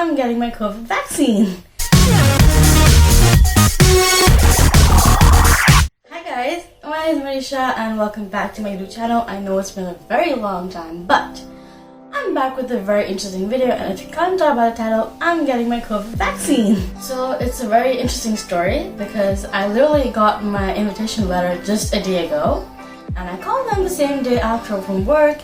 I'm getting my COVID vaccine. Hi guys, my name is Marisha and welcome back to my YouTube channel. I know it's been a very long time, but I'm back with a very interesting video, and if you can't tell by the title, I'm getting my COVID vaccine. So it's a very interesting story because I literally got my invitation letter just a day ago, and I called them the same day after from work,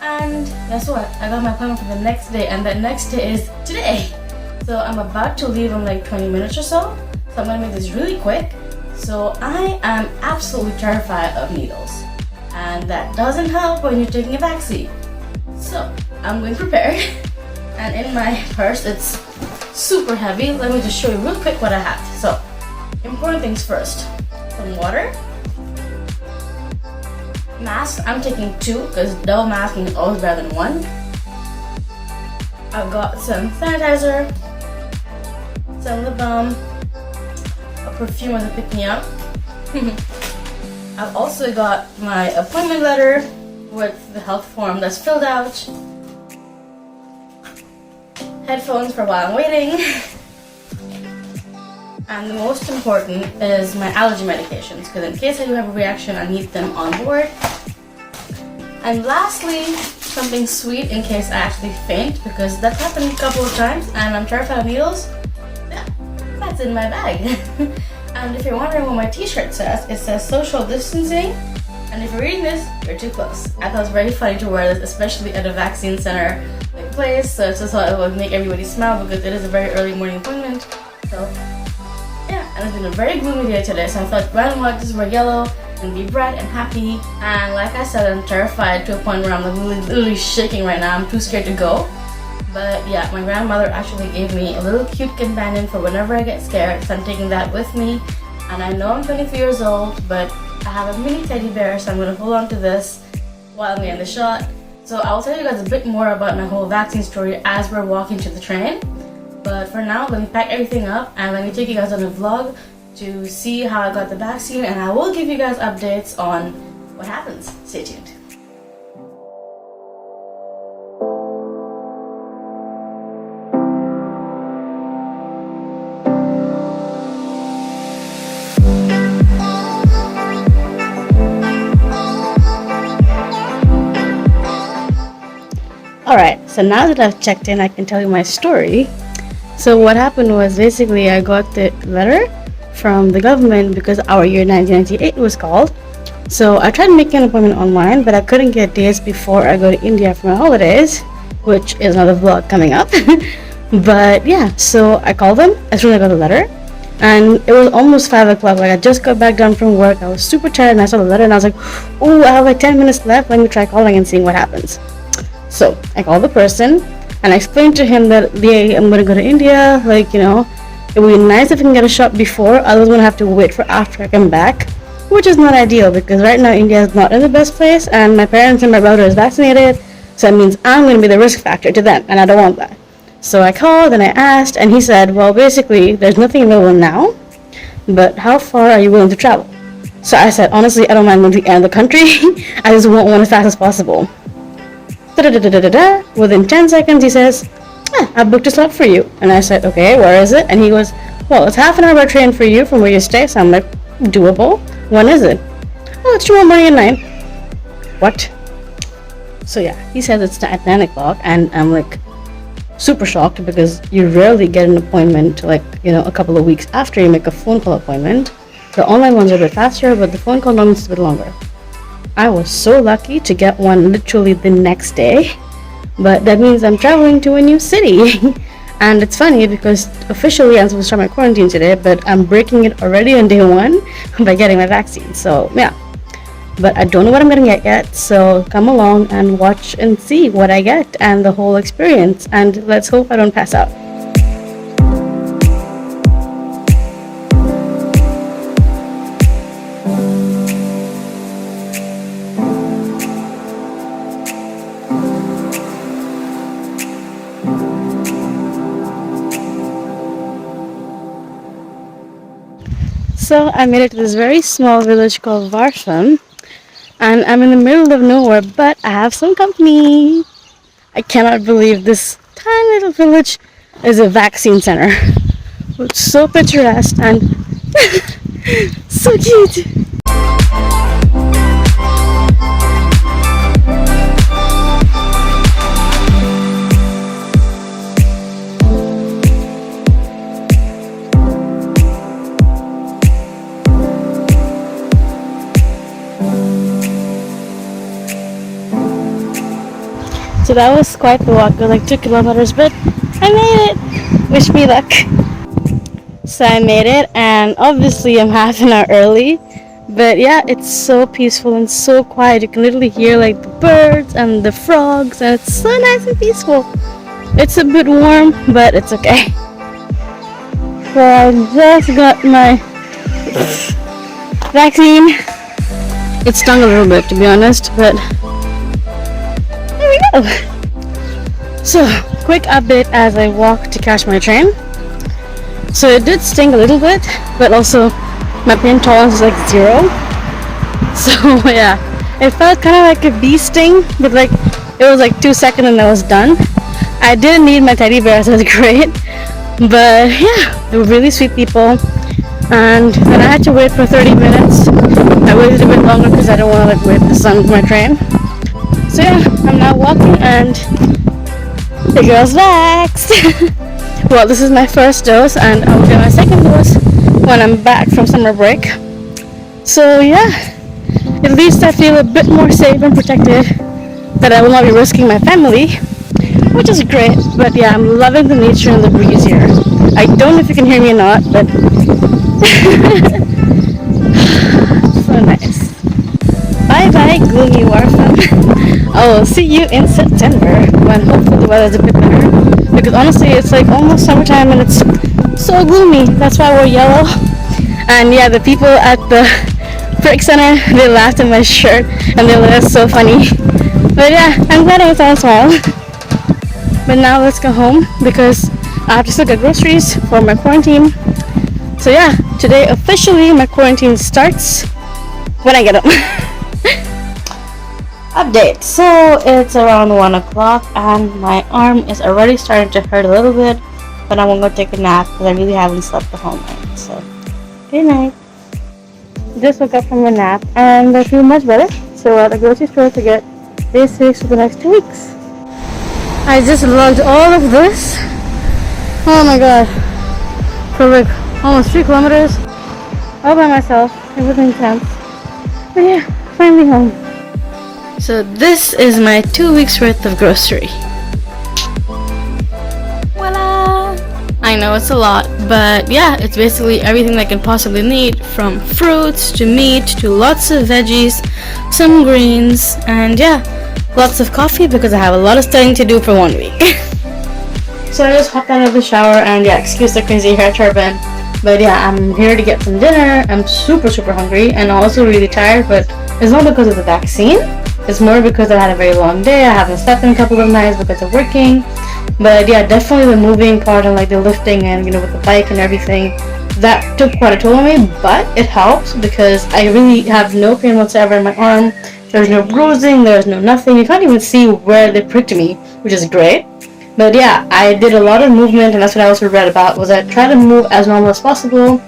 and guess what? I got my appointment for the next day, and that next day is today. So I'm about to leave in like 20 minutes or so I'm gonna make this really quick. So I am absolutely terrified of needles, and that doesn't help when you're taking a vaccine. So I'm going prepared, and in my purse it's super heavy. Let me just show you real quick what I have. So important things first: some water, mask. I'm taking 2 because double masking is always better than 1. I've got some sanitizer, some lip balm, a perfume to pick me up. I've also got my appointment letter with the health form that's filled out, headphones for while I'm waiting, and the most important is my allergy medications, because in case I do have a reaction, I need them on board. And lastly, something sweet in case I actually faint, because that's happened a couple of times and I'm terrified of needles. Yeah, that's in my bag. And if you're wondering what my t-shirt says, it says social distancing. And if you're reading this, you're too close. I thought it was very funny to wear this, especially at a vaccine center place. So it's just thought it would make everybody smile because it is a very early morning appointment. So yeah, and it's been a very gloomy day today. So I thought why don't I just wear yellow and be bright and happy. And like I said, I'm terrified to a point where I'm literally shaking right now. I'm too scared to go. But yeah, my grandmother actually gave me a little cute companion for whenever I get scared. So I'm taking that with me. And I know I'm 23 years old, but I have a mini teddy bear, so I'm going to hold on to this while I'm getting the shot. So I'll tell you guys a bit more about my whole vaccine story as we're walking to the train. But for now, let me pack everything up and let me take you guys on a vlog to see how I got the vaccine, and I will give you guys updates on what happens. Stay tuned. Alright, so now that I've checked in, I can tell you my story. So what happened was basically I got the letter from the government because our year 1998 was called. So I tried making an appointment online, but I couldn't get dates before I go to India for my holidays, which is another vlog coming up. But yeah, so I called them as soon as I got the letter, and it was almost 5 o'clock. Like I just got back done from work. I was super tired and I saw the letter and I was like, oh, I have like 10 minutes left. Let me try calling and seeing what happens. So I called the person and I explained to him that I'm going to go to India, like, you know, it would be nice if I can get a shot before, otherwise I'm going to have to wait for after I come back, which is not ideal because right now India is not in the best place and my parents and my brother is vaccinated, so that means I'm going to be the risk factor to them and I don't want that. So I called and I asked, and he said, well, basically there's nothing available now, but how far are you willing to travel? So I said, honestly, I don't mind going to the end of the country. I just want one as fast as possible. Within 10 seconds he says, I booked a slot for you. And I said, okay, where is it? And he goes, well, it's half an hour train for you from where you stay. So I'm like, doable. When is it? Oh, it's tomorrow morning at 9. What? So yeah, he says it's at 9 o'clock, and I'm like super shocked because you rarely get an appointment like, you know, a couple of weeks after you make a phone call appointment. The online ones are a bit faster, but the phone call normally is a bit longer. I was so lucky to get one literally the next day, but that means I'm traveling to a new city. And it's funny because officially I'm supposed to start my quarantine today, but I'm breaking it already on day 1 by getting my vaccine. So yeah, but I don't know what I'm gonna get yet, so come along and watch and see what I get and the whole experience, and let's hope I don't pass out. So I made it to this very small village called To Warffum, and I'm in the middle of nowhere, but I have some company. I cannot believe this tiny little village is a vaccine center. It's so picturesque and so cute. So that was quite the walk, like 2 kilometers, but I made it! Wish me luck. So I made it, and obviously I'm half an hour early, but yeah, it's so peaceful and so quiet. You can literally hear like the birds and the frogs, and it's so nice and peaceful. It's a bit warm, but it's okay. So I just got my vaccine. It stung a little bit, to be honest, but there we go. So, quick update as I walk to catch my train. So it did sting a little bit, but also my pain tolerance is like 0. So yeah, it felt kind of like a bee sting, but like it was like 2 seconds and I was done. I didn't need my teddy bear, so it was great. But yeah, they were really sweet people. And then I had to wait for 30 minutes. I waited a bit longer because I don't want to like wait the sun for my train. So yeah, I'm now walking and the girl's vaxxed. Well, this is my first dose and I will get my second dose when I'm back from summer break. So yeah, at least I feel a bit more safe and protected, that I will not be risking my family, which is great. But yeah, I'm loving the nature and the breeze here. I don't know if you can hear me or not, but so nice. Bye bye gloomy Warffum. I will see you in September when hopefully the weather's a bit better, because honestly it's like almost summertime and it's so gloomy. That's why I wore yellow. And yeah, the people at the Prick Center, they laughed at my shirt and they were so funny. But yeah, I'm glad I was on a smile. But now let's go home because I have to still get groceries for my quarantine. So yeah, today officially my quarantine starts when I get home. Update. So it's around 1 o'clock and my arm is already starting to hurt a little bit, but I'm gonna go take a nap because I really haven't slept the whole night. So good night. Just woke up from a nap and I feel much better. So we're at the grocery store to get basics for the next 2 weeks. I just logged all of this. Oh my god. For like almost 3 kilometers all by myself. It was intense. But yeah, finally home. So this is my 2 weeks worth of grocery. Voila! I know it's a lot, but yeah, it's basically everything I can possibly need, from fruits to meat to lots of veggies, some greens, and yeah, lots of coffee because I have a lot of studying to do for 1 week. So I just hopped out of the shower and yeah, excuse the crazy hair turban. But yeah, I'm here to get some dinner. I'm super hungry and also really tired, but it's not because of the vaccine. It's more because I had a very long day. I haven't slept in a couple of nights because of working. But yeah, definitely the moving part and like the lifting and with the bike and everything, that took quite a toll on me, but it helps because I really have no pain whatsoever in my arm. There's no bruising, there's no nothing. You can't even see where they pricked me, which is great. But yeah, I did a lot of movement, and that's what I also read about, was I try to move as normal as possible.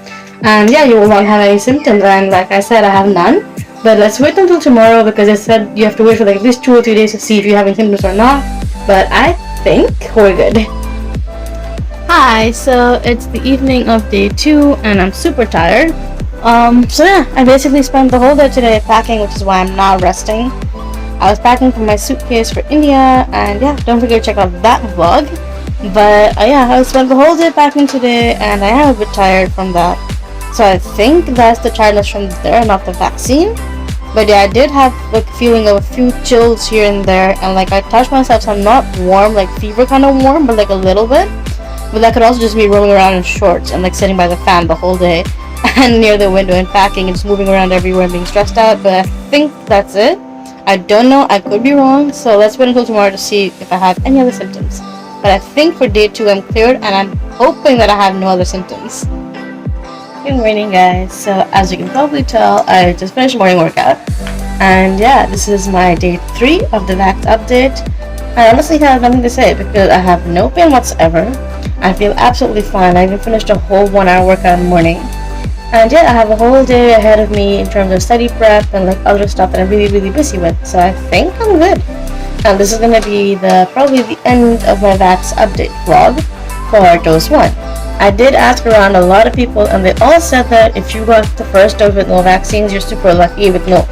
And yeah, you will not have any symptoms, and like I said, I have none. But let's wait until tomorrow because it said you have to wait for like at least 2 or 3 days to see if you're having symptoms or not. But I think we're good. Hi, so it's the evening of day 2 and I'm super tired. So yeah, I basically spent the whole day today packing, which is why I'm not resting. I was packing for my suitcase for India, and yeah, don't forget to check out that vlog. But yeah, I spent the whole day packing today and I am a bit tired from that. So I think that's the tiredness from there, not the vaccine. But yeah, I did have like a feeling of a few chills here and there, and like I touched myself, so I'm not warm, like fever kind of warm, but like a little bit. But that could also just be rolling around in shorts and like sitting by the fan the whole day and near the window and packing and just moving around everywhere and being stressed out. But I think that's it. I don't know, I could be wrong, so let's wait until tomorrow to see if I have any other symptoms. But I think for day 2 I'm cleared, and I'm hoping that I have no other symptoms. Good morning guys. So as you can probably tell, I just finished morning workout. And yeah, this is my day 3 of the vax update. I honestly have nothing to say because I have no pain whatsoever. I feel absolutely fine. I even finished a whole 1 hour workout in the morning. And yeah, I have a whole day ahead of me in terms of study prep and like other stuff that I'm really busy with. So I think I'm good. And this is gonna be probably the end of my Vax update vlog for dose 1. I did ask around a lot of people, and they all said that if you got the first dose with no vaccines, you're super lucky with no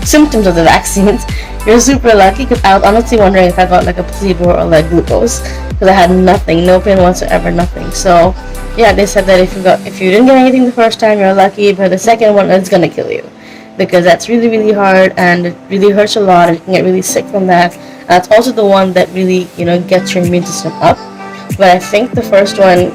symptoms of the vaccines. You're super lucky, because I was honestly wondering if I got like a placebo or like glucose, because I had nothing, no pain whatsoever, nothing. So yeah, they said that if you didn't get anything the first time, you're lucky, but the second one is gonna kill you, because that's really hard and it really hurts a lot, and you can get really sick from that. And that's also the one that really gets your immune system up. But I think the first one,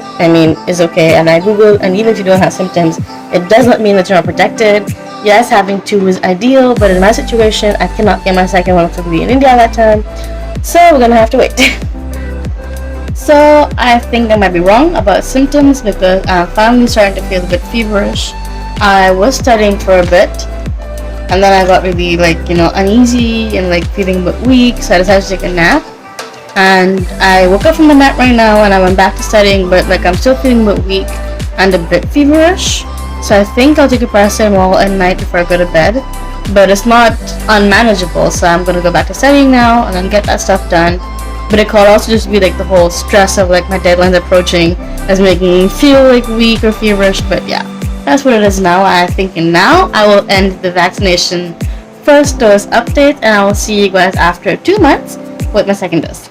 is okay. And I googled, and even if you don't have symptoms, it does not mean that you're not protected. Yes, having 2 is ideal, but in my situation, I cannot get my second one to be in India at that time, so we're gonna have to wait. So I think I might be wrong about symptoms, because I'm finally starting to feel a bit feverish. I was studying for a bit, and then I got really uneasy and feeling a bit weak, so I decided to take a nap. And I woke up from the nap right now, and I went back to studying, but I'm still feeling a bit weak and a bit feverish. So I think I'll take a paracetamol at night before I go to bed, but it's not unmanageable, so I'm gonna go back to studying now and then get that stuff done. But it could also just be the whole stress of my deadline's approaching is making me feel weak or feverish. But yeah, that's what it is now. I'm thinking now I will end the vaccination first dose update, and I will see you guys after 2 months with my second dose.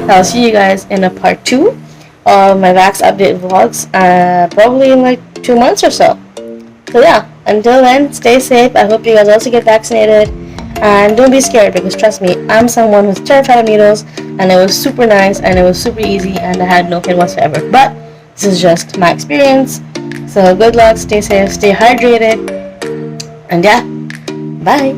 I'll see you guys in a part 2 of my Vax update vlogs, probably in 2 months or so. So yeah, until then, stay safe. I hope you guys also get vaccinated, and don't be scared, because trust me, I'm someone who's terrified of needles, and it was super nice and it was super easy and I had no pain whatsoever. But this is just my experience. So good luck, stay safe, stay hydrated, and yeah, bye.